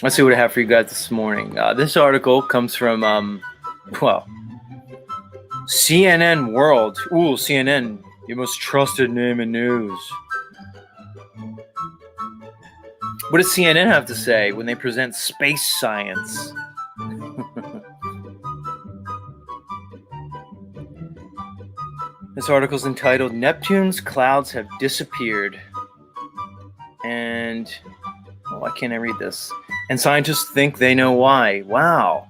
Let's see what I have for you guys this morning. This article comes from, well, CNN World. Ooh, CNN, your most trusted name in news. What does CNN have to say when they present space science? This article is entitled Neptune's Clouds Have Disappeared. And why can't I read this? And scientists think they know why. Wow.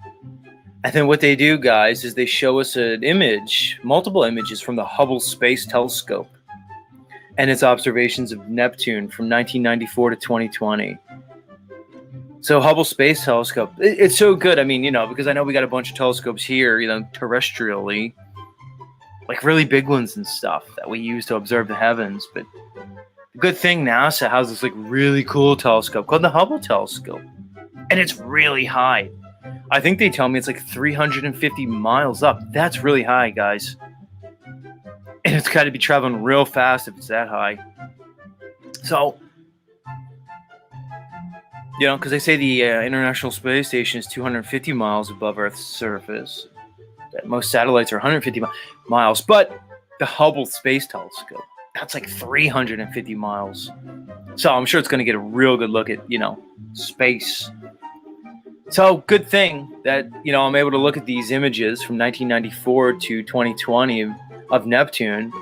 And then what they do, guys, is they show us an image, multiple images from the Hubble Space Telescope and its observations of Neptune from 1994 to 2020. So Hubble Space Telescope, it's so good. I mean, because I know we got a bunch of telescopes here, terrestrially, like really big ones and stuff that we use to observe the heavens. But the good thing, NASA has this like really cool telescope called the Hubble Telescope, and it's really high. I think they tell me it's like 350 miles up. That's really high, guys. And it's got to be traveling real fast if it's that high. So, because they say the International Space Station is 250 miles above Earth's surface. Most satellites are 150 miles. But the Hubble Space Telescope, that's like 350 miles. So I'm sure it's going to get a real good look at, space. So good thing that, I'm able to look at these images from 1994 to 2020 of Neptune. And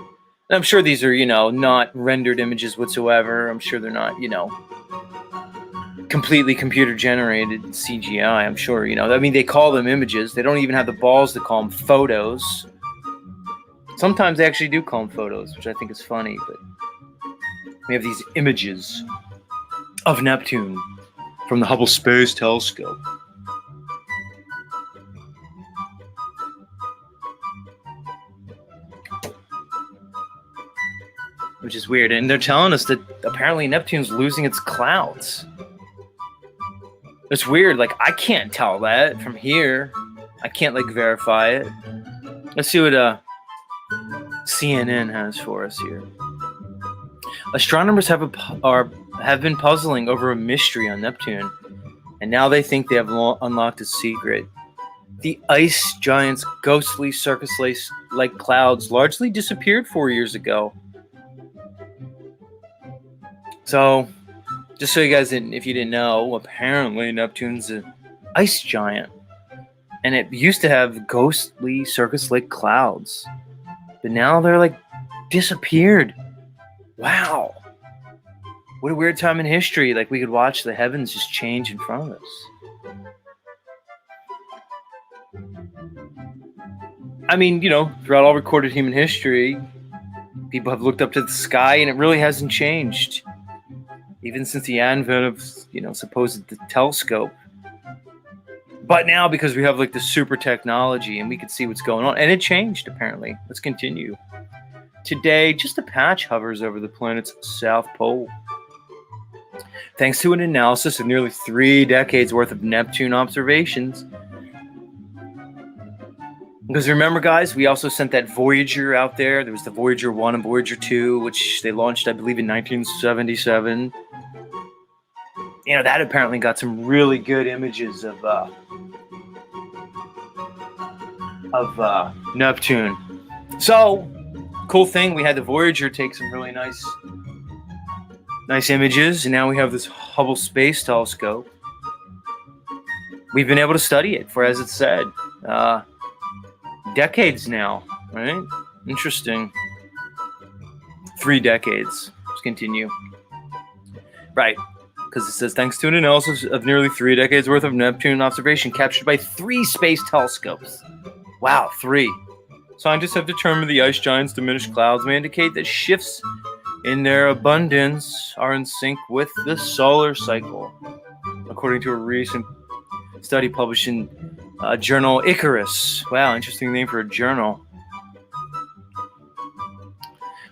I'm sure these are, not rendered images whatsoever. I'm sure they're not, completely computer generated CGI. I'm sure, they call them images. They don't even have the balls to call them photos. Sometimes they actually do call them photos, which I think is funny. But we have these images of Neptune from the Hubble Space Telescope. Which is weird. And they're telling us that apparently Neptune's losing its clouds. It's weird. Like, I can't tell that from here. I can't, verify it. Let's see what CNN has for us here. Astronomers have been puzzling over a mystery on Neptune, and now they think they have unlocked a secret. The ice giant's ghostly circus-like clouds largely disappeared 4 years ago. So, just so you guys if you didn't know, apparently Neptune's an ice giant, and it used to have ghostly circus-like clouds, but now they're disappeared. Wow. What a weird time in history. We could watch the heavens just change in front of us. I mean, throughout all recorded human history, people have looked up to the sky and it really hasn't changed. Even since the advent of, supposed telescope. But now, because we have the super technology and we can see what's going on, and it changed apparently. Let's continue. Today, just a patch hovers over the planet's south pole. Thanks to an analysis of nearly 3 decades worth of Neptune observations. Because remember, guys, we also sent that Voyager out there. There was the Voyager 1 and Voyager 2, which they launched, I believe, in 1977. That apparently got some really good images of Neptune. So, cool thing, we had the Voyager take some really nice images, and now we have this Hubble Space Telescope. We've been able to study it for, as it said, decades now, right? Interesting. 3 decades. Let's continue. Right. Because it says, thanks to an analysis of nearly 3 decades worth of Neptune observation captured by 3 space telescopes. Wow, 3. Scientists have determined the ice giant's diminished clouds may indicate that shifts in their abundance are in sync with the solar cycle, according to a recent study published in journal Icarus. Wow, interesting name for a journal.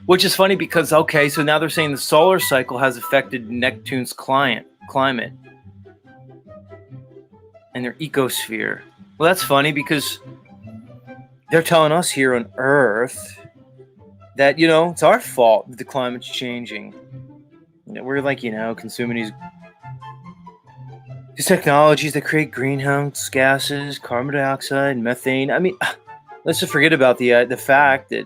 Which is funny because, okay, so now they're saying the solar cycle has affected Neptune's climate and their ecosphere. Well, that's funny because they're telling us here on Earth that, it's our fault that the climate's changing. We're consuming these These technologies that create greenhouse gases, carbon dioxide, methane. I mean, let's just forget about the fact that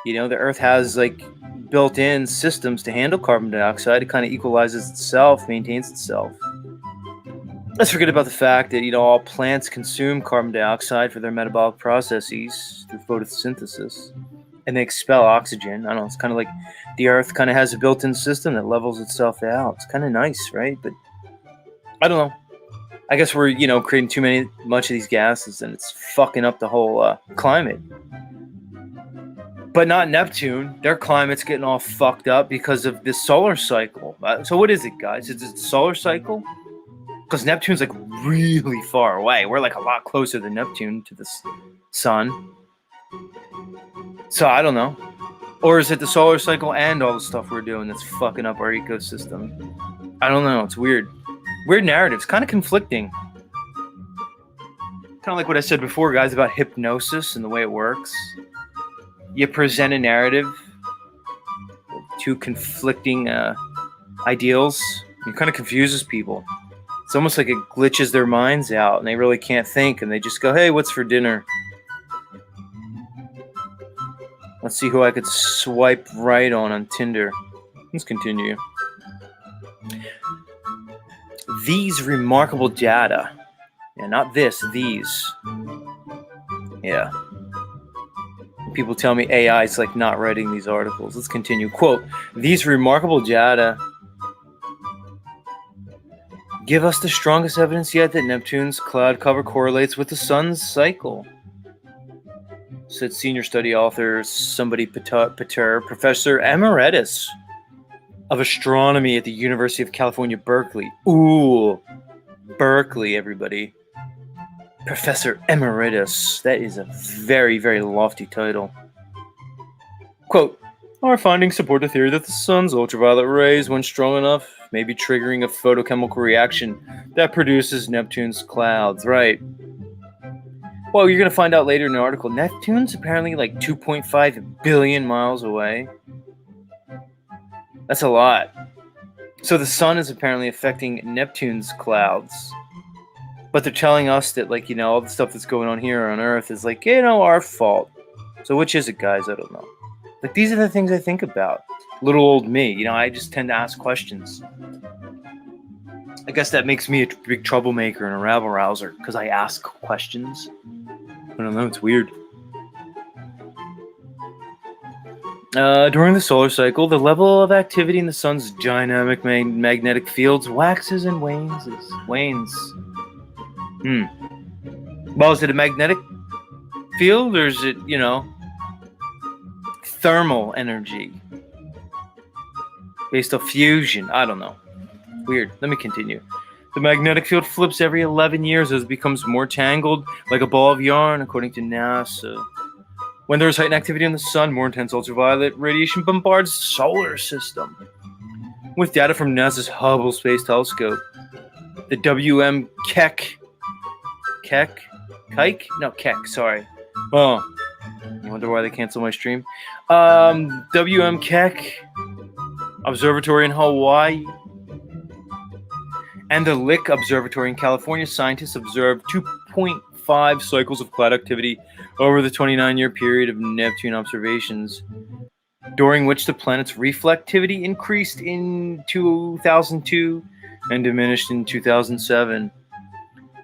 the Earth has like built-in systems to handle carbon dioxide. It kind of equalizes itself, maintains itself. Let's forget about the fact that all plants consume carbon dioxide for their metabolic processes through photosynthesis, and they expel oxygen. I don't know. It's kind of like the Earth kind of has a built-in system that levels itself out. It's kind of nice, right? But I don't know. I guess we're creating much of these gases, and it's fucking up the whole climate. But not Neptune. Their climate's getting all fucked up because of this solar cycle. So what is it, guys? Is it the solar cycle? Because Neptune's like really far away. We're like a lot closer than Neptune to the sun. So I don't know. Or is it the solar cycle and all the stuff we're doing that's fucking up our ecosystem? I don't know. It's weird. Weird narratives. Kind of conflicting. Kind of like what I said before, guys, about hypnosis and the way it works. You present a narrative with two conflicting ideals. It kind of confuses people. It's almost like it glitches their minds out and they really can't think and they just go, hey, what's for dinner? Let's see who I could swipe right on Tinder. Let's continue. These remarkable data. Yeah, not this, these. Yeah. People tell me AI is like not writing these articles. Let's continue. Quote, these remarkable data give us the strongest evidence yet that Neptune's cloud cover correlates with the sun's cycle, said senior study author somebody Pater, Professor Emeritus of Astronomy at the University of California, Berkeley. Ooh, Berkeley, everybody. Professor Emeritus. That is a very, very lofty title. Quote, our findings support the theory that the sun's ultraviolet rays, when strong enough, may be triggering a photochemical reaction that produces Neptune's clouds. Right. Well, you're going to find out later in the article, Neptune's apparently like 2.5 billion miles away. That's a lot. So the sun is apparently affecting Neptune's clouds. But they're telling us that, like, all the stuff that's going on here on Earth is, like, our fault. So which is it, guys? I don't know. Like, these are the things I think about. Little old me. I just tend to ask questions. I guess that makes me a big troublemaker and a rabble-rouser, because I ask questions. I don't know. It's weird. During the solar cycle, the level of activity in the sun's dynamic magnetic fields waxes and wanes. Well, is it a magnetic field or is it, thermal energy based off fusion? I don't know. Weird. Let me continue. The magnetic field flips every 11 years as it becomes more tangled, like a ball of yarn, according to NASA. When there's heightened activity in the sun, more intense ultraviolet radiation bombards the solar system. With data from NASA's Hubble Space Telescope, the Keck. Sorry. Oh, I wonder why they canceled my stream. Keck Observatory in Hawaii and the Lick Observatory in California, scientists observed 2.5 cycles of cloud activity over the 29-year period of Neptune observations, during which the planet's reflectivity increased in 2002 and diminished in 2007.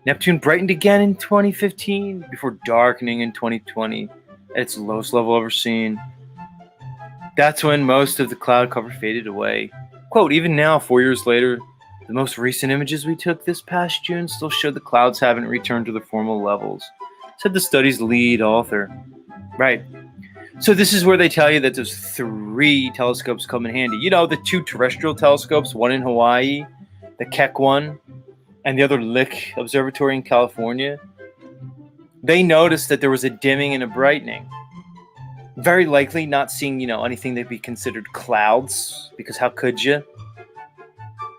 Neptune brightened again in 2015 before darkening in 2020 at its lowest level ever seen. That's when most of the cloud cover faded away. Quote, even now, 4 years later, the most recent images we took this past June still show the clouds haven't returned to their formal levels, said the study's lead author. Right. So this is where they tell you that those 3 telescopes come in handy. The 2 terrestrial telescopes, one in Hawaii, the Keck one, and the other Lick Observatory in California. They noticed that there was a dimming and a brightening. Very likely not seeing, anything that'd be considered clouds, because how could you?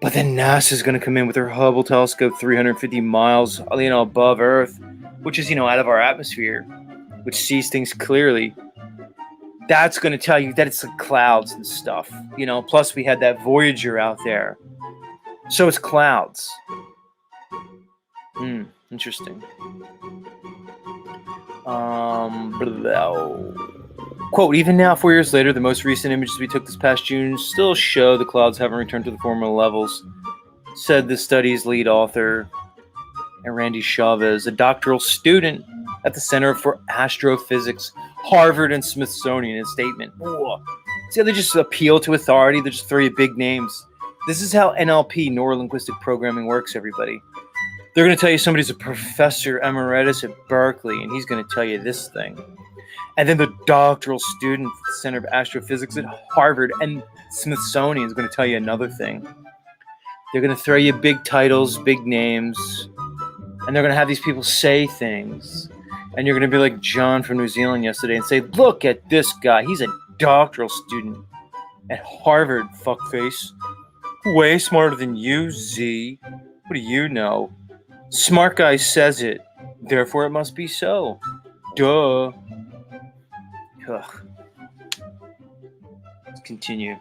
But then NASA's going to come in with their Hubble telescope 350 miles, above Earth, which is, out of our atmosphere, which sees things clearly. That's going to tell you that it's the clouds and stuff, plus we had that Voyager out there. So it's clouds. Interesting. Quote, even now, 4 years later, the most recent images we took this past June still show the clouds haven't returned to the former levels, said the study's lead author, Randy Chavez, a doctoral student at the Center for Astrophysics, Harvard and Smithsonian, in a statement. Ooh. See how they just appeal to authority? They just throw you big names. This is how NLP, neuro-linguistic programming, works, everybody. They're going to tell you somebody's a professor emeritus at Berkeley, and he's going to tell you this thing. And then the doctoral student at the Center of Astrophysics at Harvard and Smithsonian is going to tell you another thing. They're going to throw you big titles, big names, and they're going to have these people say things. And you're going to be like John from New Zealand yesterday and say, look at this guy. He's a doctoral student at Harvard, fuckface. Way smarter than you, Z. What do you know? Smart guy says it. Therefore, it must be so. Duh. Ugh. Let's continue.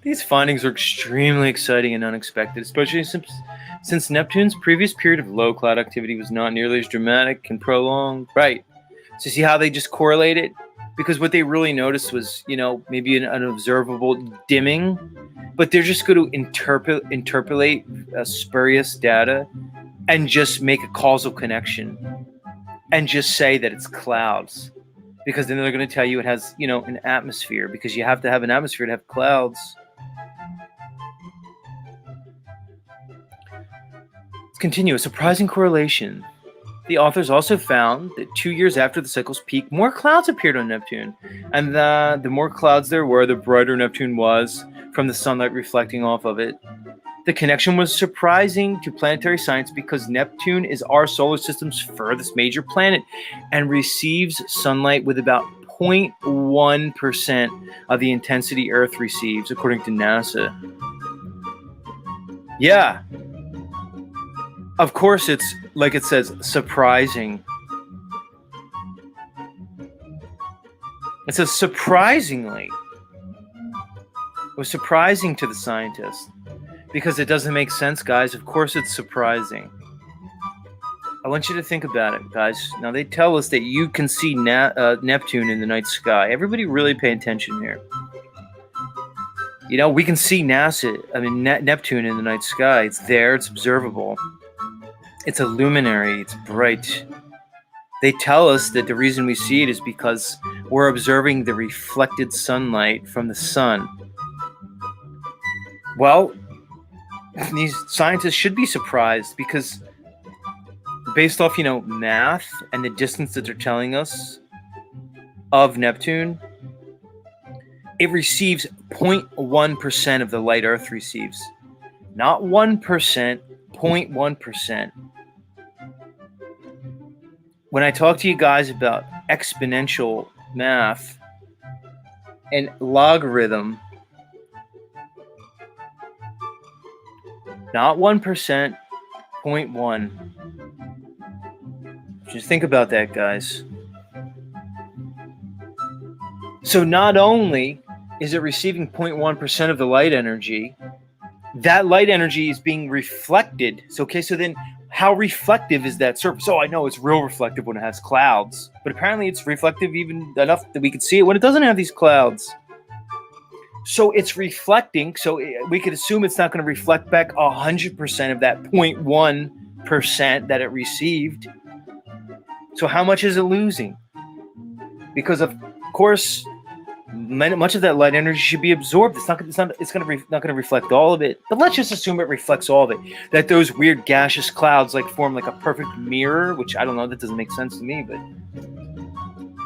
These findings are extremely exciting and unexpected, especially since Neptune's previous period of low cloud activity was not nearly as dramatic and prolonged. Right. So see how they just correlate it? Because what they really noticed was, maybe an unobservable dimming, but they're just going to interpolate spurious data and just make a causal connection and just say that it's clouds. Because then they're going to tell you it has, an atmosphere, because you have to have an atmosphere to have clouds. Let's continue. A surprising correlation. The authors also found that 2 years after the cycle's peak, more clouds appeared on Neptune. And the more clouds there were, the brighter Neptune was from the sunlight reflecting off of it. The connection was surprising to planetary science because Neptune is our solar system's furthest major planet and receives sunlight with about 0.1% of the intensity Earth receives, according to NASA. Yeah. Of course, it's, like it says, surprising. It says surprisingly. It was surprising to the scientists. Because it doesn't make sense, guys. Of course it's surprising. I want you to think about it, guys. Now, they tell us that you can see Neptune in the night sky. Everybody really pay attention here. We can see Neptune in the night sky. It's there. It's observable. It's a luminary. It's bright. They tell us that the reason we see it is because we're observing the reflected sunlight from the sun. Well, these scientists should be surprised because based off, math and the distance that they're telling us of Neptune, it receives 0.1% of the light Earth receives. Not 1%, 0.1%. When I talk to you guys about exponential math and logarithm, not 1%, 0.1. Just think about that, guys. So not only is it receiving 0.1% of the light energy, that light energy is being reflected. So then how reflective is that surface? Oh, I know it's real reflective when it has clouds, but apparently it's reflective even enough that we can see it when it doesn't have these clouds. So it's reflecting, so we could assume it's not going to reflect back 100% of that 0.1% that it received. So how much is it losing? Because of course, much of that light energy should be absorbed. It's not going to reflect all of it. But let's just assume it reflects all of it. That those weird gaseous clouds form like a perfect mirror, which I don't know. That doesn't make sense to me, but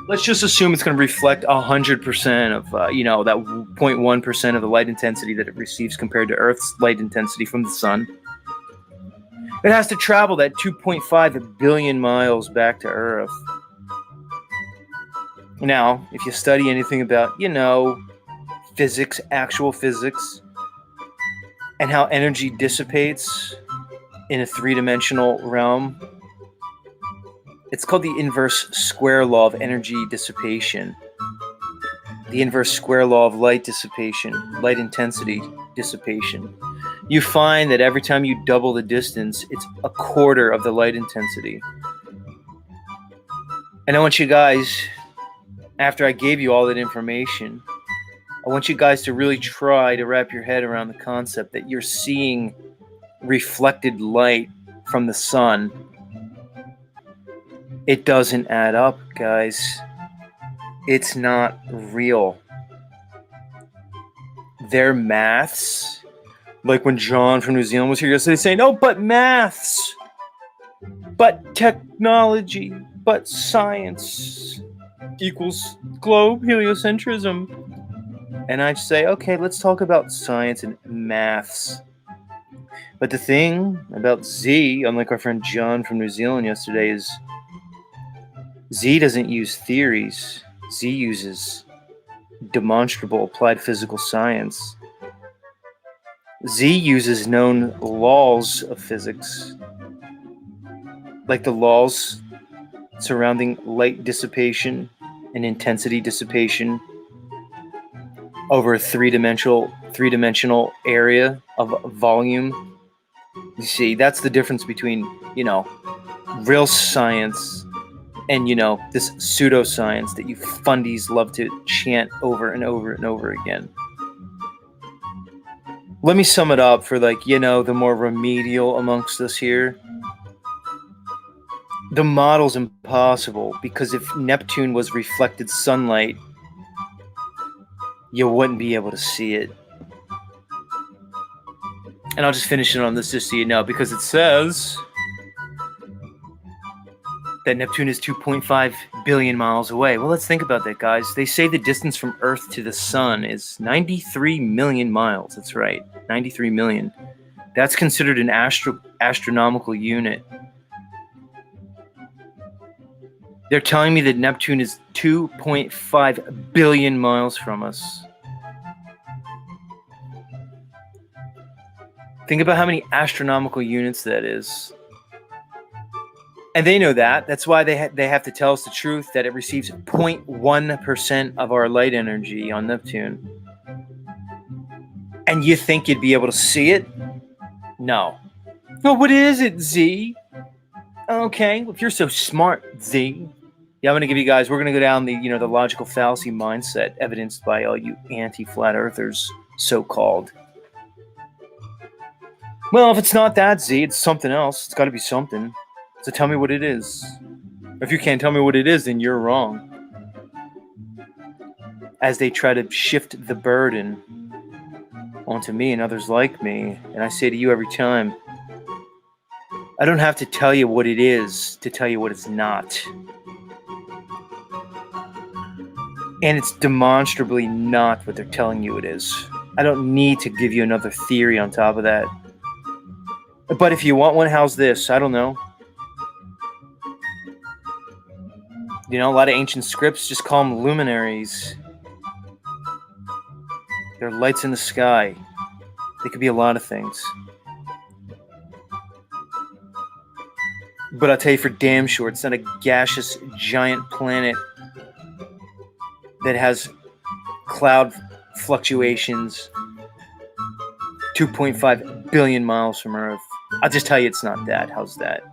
let's just assume it's going to reflect 100% of, that 0.1% of the light intensity that it receives compared to Earth's light intensity from the sun. It has to travel that 2.5 billion miles back to Earth. Now, if you study anything about, physics, actual physics, and how energy dissipates in a three-dimensional realm, it's called the inverse square law of energy dissipation. The inverse square law of light dissipation, light intensity dissipation. you find that every time you double the distance, it's a quarter of the light intensity. And I want you guys, after I gave you all that information, I want you guys to really try to wrap your head around the concept that you're seeing reflected light from the sun. It doesn't add up, guys. It's not real. Their maths, like when John from New Zealand was here yesterday saying, oh, but maths, but technology, but science equals globe heliocentrism. And I'd say, okay, let's talk about science and maths. But the thing about Z, unlike our friend John from New Zealand yesterday, is Z doesn't use theories. Z uses demonstrable applied physical science. Z uses known laws of physics, like the laws surrounding light dissipation and intensity dissipation over a three-dimensional area of volume. You see, that's the difference between, real science and, this pseudoscience that you fundies love to chant over and over and over again. Let me sum it up for, the more remedial amongst us here. The model's impossible because if Neptune was reflected sunlight, you wouldn't be able to see it. And I'll just finish it on this just so you know, because it says that Neptune is 2.5 billion miles away. Well, let's think about that, guys. They say the distance from Earth to the Sun is 93 million miles. That's right, 93 million. That's considered an astronomical unit. They're telling me that Neptune is 2.5 billion miles from us. Think about how many astronomical units that is. And they know that. That's why they have to tell us the truth, that it receives 0.1% of our light energy on Neptune. And you think you'd be able to see it? No. Well, what is it, Z? Okay, if you're so smart, Z. Yeah, I'm going to give you guys, we're going to go down the logical fallacy mindset evidenced by all you anti-flat earthers, so-called. Well, if it's not that, Z, it's something else. It's got to be something. So tell me what it is. If you can't tell me what it is, then you're wrong. As they try to shift the burden onto me and others like me, and I say to you every time, I don't have to tell you what it is to tell you what it's not. And it's demonstrably not what they're telling you it is. I don't need to give you another theory on top of that. But if you want one, how's this? I don't know. A lot of ancient scripts just call them luminaries. They're lights in the sky. They could be a lot of things. But I'll tell you for damn sure, it's not a gaseous giant planet that has cloud fluctuations 2.5 billion miles from Earth. I'll just tell you it's not that. How's that?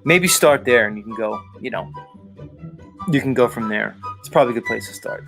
Maybe start there and you can go, you can go from there. It's probably a good place to start.